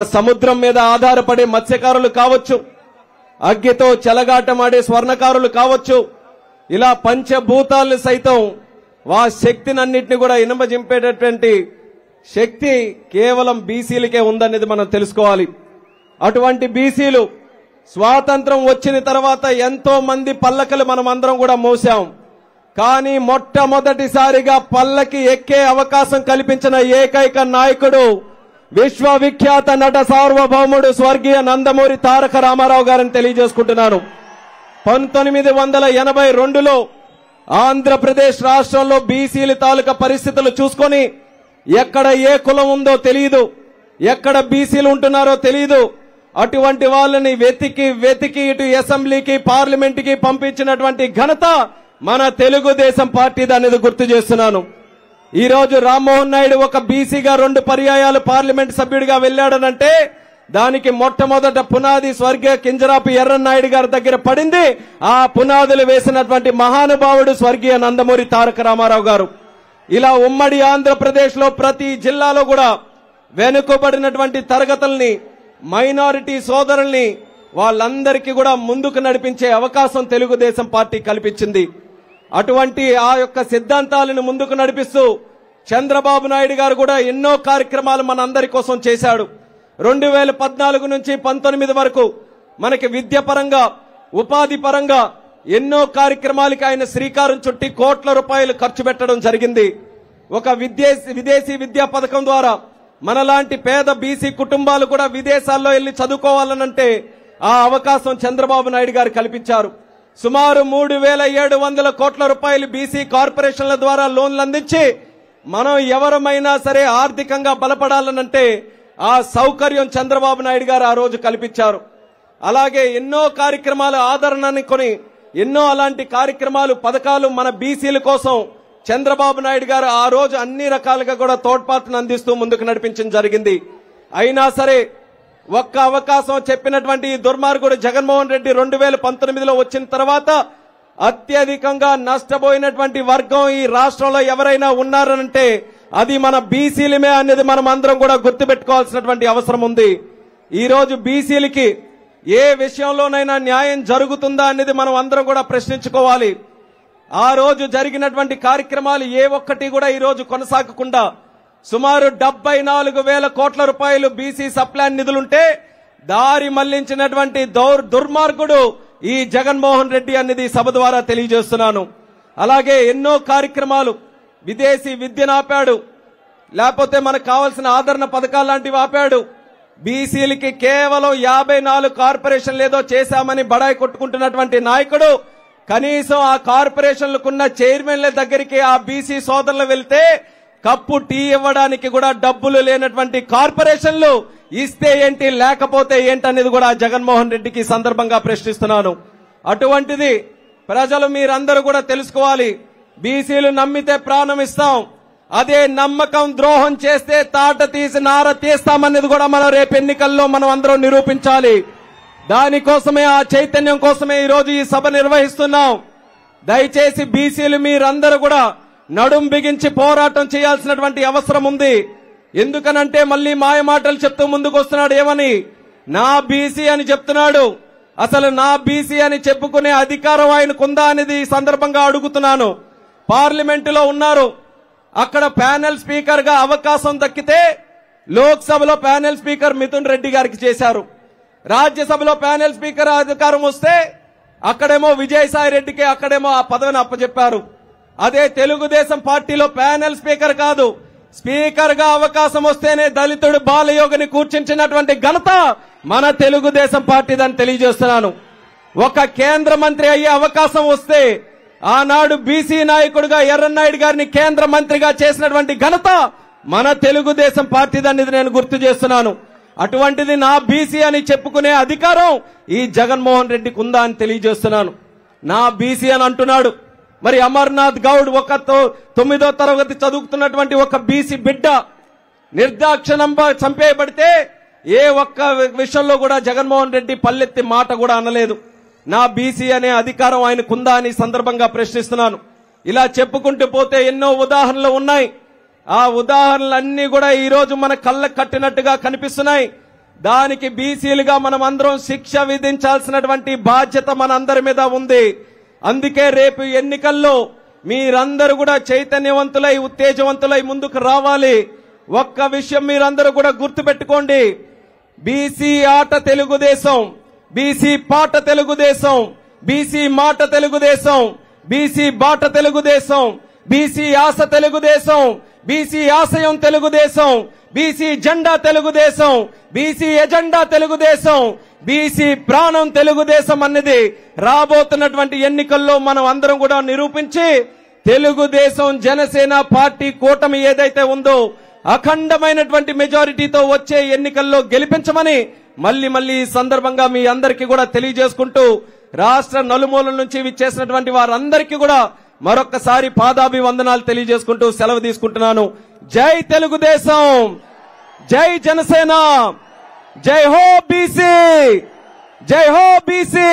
సముద్రం మీద ఆధారపడే మత్స్యకారులు కావచ్చు, అగ్గితో చెలగాటమాడే స్వర్ణకారులు కావచ్చు, ఇలా పంచభూతాలను సైతం వా శక్తినన్నిటిని కూడా ఇనుమజింపేటటువంటి శక్తి కేవలం బీసీలకే ఉందనేది మనం తెలుసుకోవాలి. అటువంటి బీసీలు స్వాతంత్రం వచ్చిన తర్వాత ఎంతో మంది పల్లకలు మనం అందరం కూడా మోసాం. కానీ మొట్టమొదటిసారిగా పల్లకి ఎక్కే అవకాశం కల్పించిన ఏకైక నాయకుడు విశ్వవిఖ్యాత నట సార్వభౌముడు స్వర్గీయ నందమూరి తారక రామారావు గారిని తెలియజేసుకుంటున్నాను. 1982లో ఆంధ్రప్రదేశ్ రాష్ట్రంలో బీసీల తాలూకా పరిస్థితులు చూసుకొని ఎక్కడ ఏ కులం ఉందో తెలియదు, ఎక్కడ బీసీలు ఉంటున్నారో తెలియదు. అటువంటి వాళ్ళని వెతికి ఇటు అసెంబ్లీకి పార్లమెంట్కి పంపించినటువంటి ఘనత మన తెలుగుదేశం పార్టీది అనేది గుర్తు చేస్తున్నాను. ఈ రోజు రామ్మోహన్ నాయుడు ఒక బీసీగా 2 పర్యాయాలు పార్లమెంట్ సభ్యుడిగా వెళ్లాడనంటే దానికి మొట్టమొదట పునాది స్వర్గీయ కింజరాపు ఎర్రన్నాయుడు గారి దగ్గర పడింది. ఆ పునాదులు వేసినటువంటి మహానుభావుడు స్వర్గీయ నందమూరి తారక రామారావు గారు. ఇలా ఉమ్మడి ఆంధ్రప్రదేశ్ లో ప్రతి జిల్లాలో కూడా వెనుకబడినటువంటి తరగతుల్ని, మైనారిటీ సోదరుల్ని వాళ్ళందరికీ కూడా ముందుకు నడిపించే అవకాశం తెలుగుదేశం పార్టీ కల్పించింది. అటువంటి ఆ యొక్క సిద్ధాంతాలను ముందుకు నడిపిస్తూ చంద్రబాబు నాయుడు గారు కూడా ఎన్నో కార్యక్రమాలు మనందరి కోసం చేశాడు. 2014 నుంచి 19 వరకు మనకి విద్య పరంగా, ఉపాధి పరంగా ఎన్నో కార్యక్రమాలకి ఆయన శ్రీకారం చుట్టి కోట్ల రూపాయలు ఖర్చు పెట్టడం జరిగింది. ఒక విదేశీ విద్యా పథకం ద్వారా మనలాంటి పేద బీసీ కుటుంబాలు కూడా విదేశాల్లో వెళ్లి చదువుకోవాలనంటే ఆ అవకాశం చంద్రబాబు నాయుడు గారు కల్పించారు. సుమారు 3700 కోట్ల రూపాయలు బీసీ కార్పొరేషన్ల ద్వారా లోన్లు అందించి మనం ఎవరమైనా సరే ఆర్థికంగా బలపడాలనంటే ఆ సౌకర్యం చంద్రబాబు నాయుడు గారు ఆ రోజు కల్పించారు. అలాగే ఎన్నో కార్యక్రమాలు ఆదరణని కొని ఎన్నో అలాంటి కార్యక్రమాలు, పథకాలు మన బీసీల కోసం చంద్రబాబు నాయుడు గారు ఆ రోజు అన్ని రకాలుగా కూడా తోడ్పాటును అందిస్తూ ముందుకు నడిపించడం జరిగింది. అయినా సరే ఒక్క అవకాశం చెప్పినటువంటి దుర్మార్గుడు జగన్మోహన్ రెడ్డి 2019లో వచ్చిన తర్వాత అత్యధికంగా నష్టపోయినటువంటి వర్గం ఈ రాష్ట్రంలో ఎవరైనా ఉన్నారనంటే అది మన బీసీలమే అనేది మనం అందరం కూడా గుర్తుపెట్టుకోవాల్సినటువంటి అవసరం ఉంది. ఈ రోజు బీసీలకి ఏ విషయంలోనైనా న్యాయం జరుగుతుందా అనేది మనం అందరం కూడా ప్రశ్నించుకోవాలి. ఆ రోజు జరిగినటువంటి కార్యక్రమాలు ఏ ఒక్కటి కూడా ఈ రోజు కొనసాగకుండా సుమారు 74,000 కోట్ల రూపాయలు బీసీ సప్లాన్ నిధులుంటే దారి మళ్లించినటువంటి దుర్మార్గుడు ఈ జగన్మోహన్ రెడ్డి అనేది సభ ద్వారా తెలియజేస్తున్నాను. అలాగే ఎన్నో కార్యక్రమాలు, విదేశీ విద్యను ఆపాడు, లేకపోతే మనకు కావాల్సిన ఆదరణ పథకాలు లాంటివి ఆపాడు. బీసీలకి కేవలం 54 కార్పొరేషన్లు ఏదో చేశామని బడాయి కొట్టుకుంటున్నటువంటి నాయకుడు కనీసం ఆ కార్పొరేషన్లకున్న చైర్మన్ల దగ్గరికి ఆ బీసీ సోదరులు వెళ్తే కప్పు టీ ఇవ్వడానికి కూడా డబ్బులు లేనటువంటి కార్పొరేషన్లు ఇస్తే ఏంటి, లేకపోతే ఏంటనేది కూడా జగన్మోహన్ రెడ్డికి సందర్భంగా ప్రశ్నిస్తున్నాను. అటువంటిది ప్రజలు మీరందరూ కూడా తెలుసుకోవాలి. బీసీలు నమ్మితే ప్రాణం ఇస్తాం, అదే నమ్మకం ద్రోహం చేస్తే తాట తీసి నార తీస్తామనేది కూడా మనం రేపు ఎన్నికల్లో మనం అందరం నిరూపించాలి. దానికోసమే, ఆ చైతన్యం కోసమే ఈ రోజు ఈ సభ నిర్వహిస్తున్నాం. దయచేసి బీసీలు మీరందరూ కూడా నడుం బిగించి పోరాటం చేయాల్సినటువంటి అవసరం ఉంది. ఎందుకనంటే మళ్ళీ మాయ మాటలు చెప్తూ ముందుకు వస్తున్నాడు. ఏమని? నా బీసీ అని చెప్తున్నాడు. అసలు నా బీసీ అని చెప్పుకునే అధికారం ఆయనకుందా అనేది ఈ సందర్భంగా అడుగుతున్నాను. పార్లమెంటులో ఉన్నారు, అక్కడ ప్యానెల్ స్పీకర్ గా అవకాశం దక్కితే లోక్సభలో ప్యానెల్ స్పీకర్ మిథున్ రెడ్డి గారికి చేశారు. రాజ్యసభలో ప్యానెల్ స్పీకర్ అధికారం వస్తే అక్కడేమో విజయసాయి రెడ్డికి అక్కడేమో ఆ పదవిని అప్పచెప్పారు. అదే తెలుగుదేశం పార్టీలో ప్యానెల్ స్పీకర్ కాదు, స్పీకర్ గా అవకాశం వస్తేనే దళితుడు బాలయోగిని కూర్చుంచినటువంటి ఘనత మన తెలుగుదేశం పార్టీదని తెలియజేస్తున్నాను. ఒక కేంద్ర మంత్రి అయ్యే అవకాశం వస్తే ఆనాడు బీసీ నాయకుడిగా ఎర్రన్నాయుడు గారిని కేంద్ర మంత్రిగా చేసినటువంటి ఘనత మన తెలుగుదేశం పార్టీదని నేను గుర్తు చేస్తున్నాను. అటువంటిది నా బీసీ అని చెప్పుకునే అధికారం ఈ జగన్మోహన్ రెడ్డికి ఉందా అని తెలియజేస్తున్నాను. నా బీసీ అని అంటున్నాడు. మరి అమర్నాథ్ గౌడ్ ఒక 9వ తరగతి చదువుతున్నటువంటి ఒక బీసీ బిడ్డ నిర్దాక్షిణంగా చంపేయబడితే ఏ ఒక్క విషయంలో కూడా జగన్మోహన్ రెడ్డి పల్లెత్తి మాట కూడా అనలేదు. నా బీసీ అనే అధికారం ఆయనకుందా అని సందర్భంగా ప్రశ్నిస్తున్నాను. ఇలా చెప్పుకుంటూ పోతే ఎన్నో ఉదాహరణలు ఉన్నాయి. ఆ ఉదాహరణలన్నీ కూడా ఈ రోజు మన కళ్ళకు కట్టినట్టుగా కనిపిస్తున్నాయి. దానికి బీసీలుగా మనం అందరం శిక్ష విధించాల్సినటువంటి బాధ్యత మనందరి మీద ఉంది. అందుకే రేపు ఎన్నికల్లో మీరందరూ కూడా చైతన్యవంతులై ఉత్తేజవంతులై ముందుకు రావాలి. ఒక్క విషయం మీరందరూ కూడా గుర్తుపెట్టుకోండి, బీసీ ఆట తెలుగుదేశం, బీసీ పాట తెలుగుదేశం, బీసీ మాట తెలుగుదేశం, బీసీ బాట తెలుగుదేశం, బీసీ ఆశ తెలుగుదేశం, బీసీ ఆశయం తెలుగుదేశం, బీసీ జెండా Telugu Desam, BC agenda Telugu Desam, BC ప్రాణం తెలుగుదేశం అన్నది రాబోతున్నటువంటి ఎన్నికల్లో మనం అందరం కూడా నిరూపించి తెలుగుదేశం జనసేన పార్టీ కూటమి ఏదైతే ఉందో అఖండమైనటువంటి మెజారిటీతో వచ్చే ఎన్నికల్లో గెలిపించమని మళ్ళీ ఈ సందర్భంగా మీ అందరికీ కూడా తెలియజేసుకుంటూ రాష్ట్ర నలుమూలల నుంచి విచ్చేసినటువంటి వారందరికీ కూడా మరొక్కసారి పాదాభివందనాలు తెలియజేసుకుంటూ సెలవు తీసుకుంటున్నాను. జై తెలుగుదేశం, జై జనసేన, జై హో బీసీ, జై హో బీసీ.